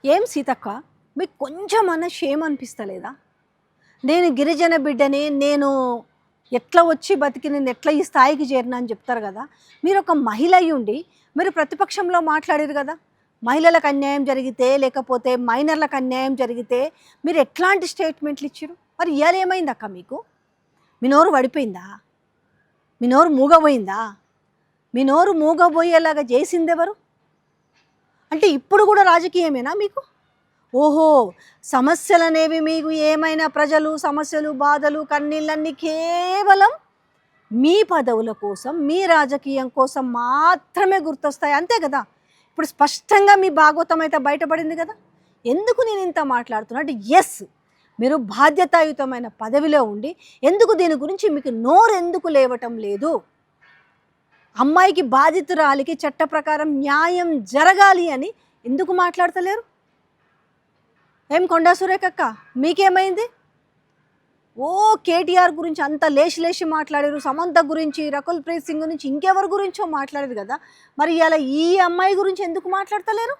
ఏం సీతక్క, మీకు కొంచెమన్నా షేమ్ అనిపిస్తలేదా? నేను గిరిజన బిడ్డని, నేను ఎట్లా వచ్చి బతికి నేను ఎట్లా ఈ స్థాయికి చేరినా అని చెప్తారు కదా. మీరు ఒక మహిళ అయ్యుండి మీరు ప్రతిపక్షంలో మాట్లాడారు కదా. మహిళలకు అన్యాయం జరిగితే, లేకపోతే మైనర్లకు అన్యాయం జరిగితే మీరు ఎట్లాంటి స్టేట్మెంట్లు ఇచ్చారు? మరి ఇవాళ ఏమైందక్క మీకు? మీ నోరు పడిపోయిందా? మీ నోరు మూగబోయిందా? మీ నోరు మూగబోయేలాగా చేసిందెవరు? అంటే ఇప్పుడు కూడా రాజకీయమేనా మీకు? ఓహో, సమస్యలనేవి మీకు ఏమైనా ప్రజలు సమస్యలు బాధలు కన్నీళ్ళన్నీ కేవలం మీ పదవుల కోసం, మీ రాజకీయం కోసం మాత్రమే గుర్తొస్తాయి, అంతే కదా. ఇప్పుడు స్పష్టంగా మీ భాగవతం అయితే బయటపడింది కదా. ఎందుకు నేను ఇంత మాట్లాడుతున్నా అంటే, ఎస్, మీరు బాధ్యతాయుతమైన పదవిలో ఉండి ఎందుకు దీని గురించి మీకు నోరు ఎందుకు లేవటం లేదు? అమ్మాయికి బాధితురాలికి చట్ట ప్రకారం న్యాయం జరగాలి అని ఎందుకు మాట్లాడతలేరు? ఏం కొండా సురేఖక్క, మీకేమైంది? ఓ కేటీఆర్ గురించి అంత లేచి మాట్లాడారు, సమంత గురించి, రకుల్ ప్రీత్ సింగ్ గురించి, ఇంకెవరి గురించో మాట్లాడారు కదా. మరి ఇలా ఈ అమ్మాయి గురించి ఎందుకు మాట్లాడతలేరు?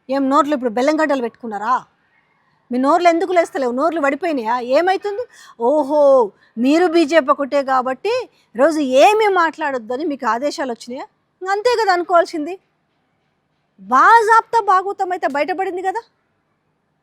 ఏం నోట్లు ఇప్పుడు బెల్లంగడ్డలు పెట్టుకున్నారా? మీ నోర్లు ఎందుకు లేస్తలేవు? నోర్లు పడిపోయినాయా? ఏమవుతుంది? ఓహో, మీరు బీజేపీ ఒకటే కాబట్టి రోజు ఏమీ మాట్లాడొద్దు అని మీకు ఆదేశాలు వచ్చినాయా? అంతే కదా అనుకోవాల్సింది. బాజాప్తా భాగవతం అయితే బయటపడింది కదా.